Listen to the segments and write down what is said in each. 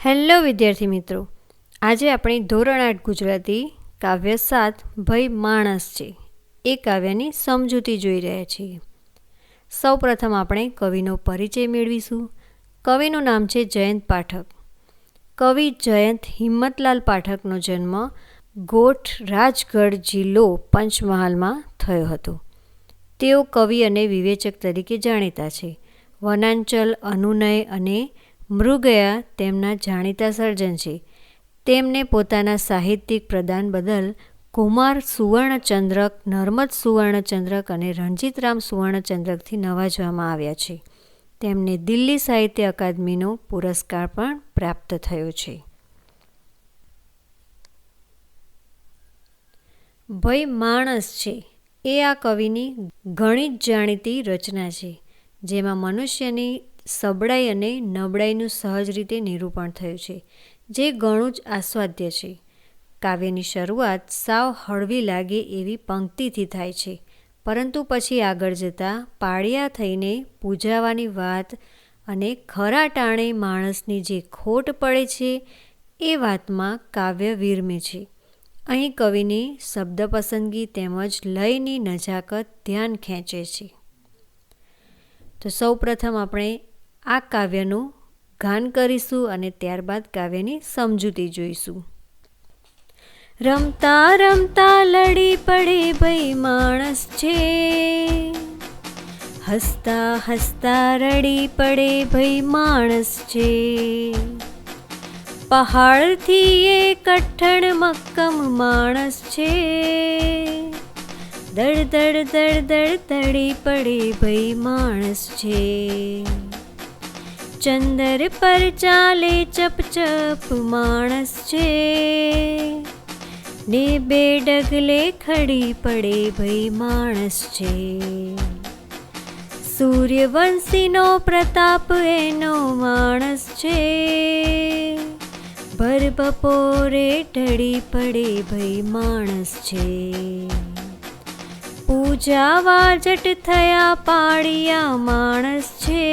Hello વિદ્યાર્થી મિત્રો, આજે આપણે ધોરણ 8 ગુજરાતી કાવ્ય 7 ભઈ માણસ છે એ કાવ્યની સમજૂતી જોઈ રહ્યા છીએ. સૌપ્રથમ આપણે કવિનો પરિચય મેળવીશું. કવિનું નામ છે જયંત પાઠક. કવિ જયંત હિંમતલાલ પાઠકનો જન્મ ગોઠ રાજગઢ જિલ્લો પંચમહાલમાં થયો હતો. તેઓ કવિ અને વિવેચક તરીકે જાણીતા છે. વનાંચલ, અનુનય અને મૃગયા તેમના જાણીતા સર્જન છે. તેમને પોતાના સાહિત્યિક પ્રદાન બદલ કુમાર સુવર્ણચંદ્રક, નર્મદ સુવર્ણચંદ્રક અને રણજીતરામ સુવર્ણચંદ્રકથી નવાજવામાં આવ્યા છે. તેમને દિલ્હી સાહિત્ય અકાદમીનો પુરસ્કાર પણ પ્રાપ્ત થયો છે. ભઈ માણસ છે એ આ કવિની ઘણી જ જાણીતી રચના છે, જેમાં મનુષ્યની સબળાઈ અને નબળાઈનું સહજ રીતે નિરૂપણ થયું છે, જે ઘણું જ આસ્વાદ્ય છે. કાવ્યની શરૂઆત સાવ હળવી લાગે એવી પંક્તિથી થાય છે, પરંતુ પછી આગળ જતાં પાળિયા થઈને પૂજાવાની વાત અને ખરા ટાણે માણસની જે ખોટ પડે છે એ વાતમાં કાવ્ય વિરમે છે. અહીં કવિની શબ્દ પસંદગી તેમજ લયની નજાકત ધ્યાન ખેંચે છે. તો સૌપ્રથમ આપણે આ કાવ્યનું ગાન કરીશું અને ત્યારબાદ કાવ્યની સમજૂતી જોઈશું. રમતા રમતા લડી પડે ભઈ માણસ છે, હસતા હસતા રડી પડે ભઈ માણસ છે. પહાડથી એ કઠણ મક્કમ માણસ છે, દડ દડ દડ દડ દડી પડે ભઈ માણસ છે. ચંદર પર ચાલે ચપ ચપ માણસ છે, ને બે ડગલે ખડી પડે ભઈ માણસ છે. સૂર્યવંશીનો પ્રતાપ એનો માણસ છે, ભર બપોરે ઢળી પડે ભઈ માણસ છે. પૂજાવા જટ થયા પાળિયા માણસ છે,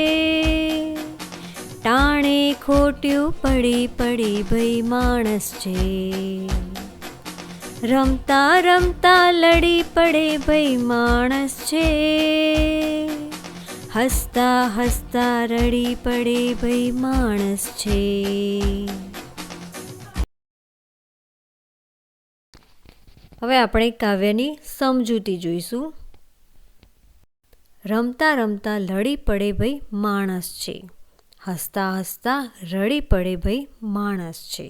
ટાણે ખોટ્યું પડી પડી ભઈ માણસ છે. રમતા રમતા લડી પડે ભઈ માણસ છે, હસતા હસતા રડી પડે ભઈ માણસ છે. હવે આપણે કાવ્યની સમજૂતી જોઈશું. રમતા રમતા લડી પડે ભઈ માણસ છે, હસતા હસતા રડી પડે ભઈ માણસ છે.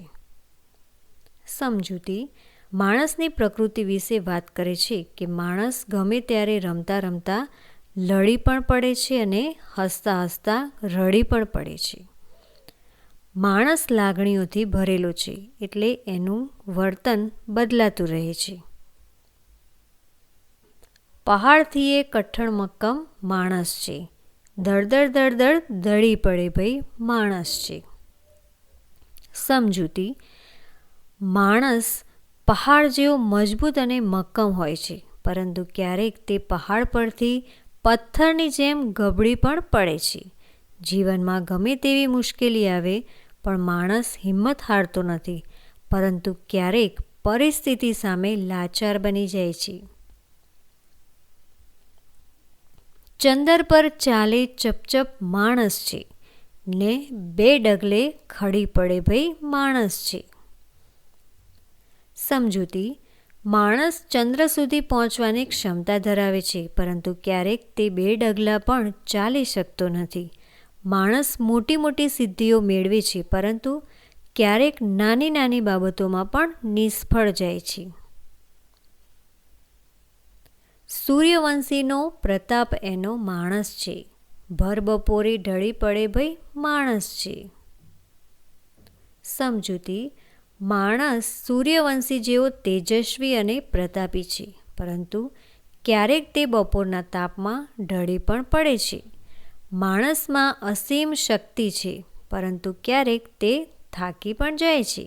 સમજૂતી માણસની પ્રકૃતિ વિશે વાત કરે છે કે માણસ ગમે ત્યારે રમતા રમતા લડી પણ પડે છે અને હસતા હસતા રડી પણ પડે છે. માણસ લાગણીઓથી ભરેલો છે, એટલે એનું વર્તન બદલાતું રહે છે. પહાડથી એ કઠણ મક્કમ માણસ છે, દળદળ દળદળ દળી પડે ભઈ માણસ છે. સમજૂતી માણસ પહાડ જેવો મજબૂત અને મક્કમ હોય છે, પરંતુ ક્યારેક તે પહાડ પરથી પથ્થરની જેમ ગબડી પણ પડે છે. જીવનમાં ગમે તેવી મુશ્કેલી આવે પણ માણસ હિંમત હારતો નથી, પરંતુ ક્યારેક પરિસ્થિતિ સામે લાચાર બની જાય છે. ચંદર પર ચાલે ચપચપ માણસ છે, ને બે ડગલે ખડી પડે ભઈ માણસ છે. સમજૂતી માણસ ચંદ્ર સુધી પહોંચવાની ક્ષમતા ધરાવે છે, પરંતુ ક્યારેક તે બે ડગલા પણ ચાલી શકતો નથી. માણસ મોટી મોટી સિદ્ધિઓ મેળવે છે, પરંતુ ક્યારેક નાની નાની બાબતોમાં પણ નિષ્ફળ જાય છે. સૂર્યવંશીનો પ્રતાપ એનો માણસ છે, ભર બપોરે ઢળી પડે ભઈ માણસ છે. સમજૂતી માણસ સૂર્યવંશી જેવો તેજસ્વી અને પ્રતાપી છે, પરંતુ ક્યારેક તે બપોરના તાપમાં ઢળી પણ પડે છે. માણસમાં અસીમ શક્તિ છે, પરંતુ ક્યારેક તે થાકી પણ જાય છે.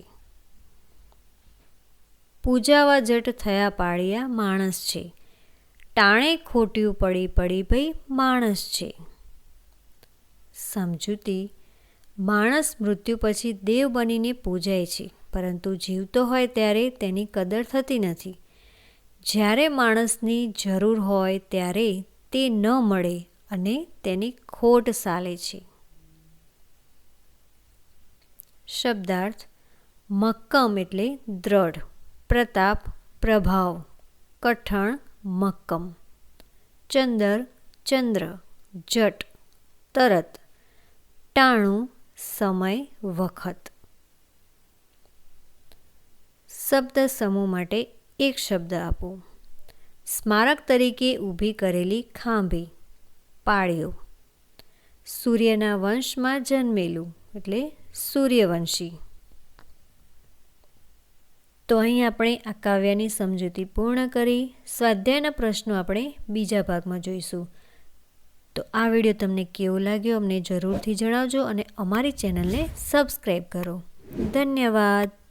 પૂજાવા જટ થયા પાળિયા માણસ છે, ટાણે ખોટ્યું પડી પડી ભઈ માણસ છે. સમજૂતી માણસ મૃત્યુ પછી દેવ બનીને પૂજાય છે, પરંતુ જીવતો હોય ત્યારે તેની કદર થતી નથી. જ્યારે માણસની જરૂર હોય ત્યારે તે ન મળે અને તેની ખોટ સાલે છે. શબ્દાર્થ: મક્કમ એટલે દ્રઢ, પ્રતાપ પ્રભાવ, કઠણ મક્કમ, ચંદર ચંદ્ર, જટ તરત, ટાણું સમય વખત. શબ્દ સમૂહ માટે એક શબ્દ આપો. સ્મારક તરીકે ઊભી કરેલી ખાંભી, પાળીઓ. સૂર્યના વંશમાં જન્મેલું એટલે સૂર્યવંશી. તો અહીં આપણે આ કાવ્યની સમજૂતી પૂર્ણ કરી. સ્વાધ્યાયના પ્રશ્નો આપણે બીજા ભાગમાં જોઈશું. તો આ વિડીયો તમને કેવો લાગ્યો અમને જરૂરથી જણાવજો અને અમારી ચેનલને સબસ્ક્રાઈબ કરો. ધન્યવાદ.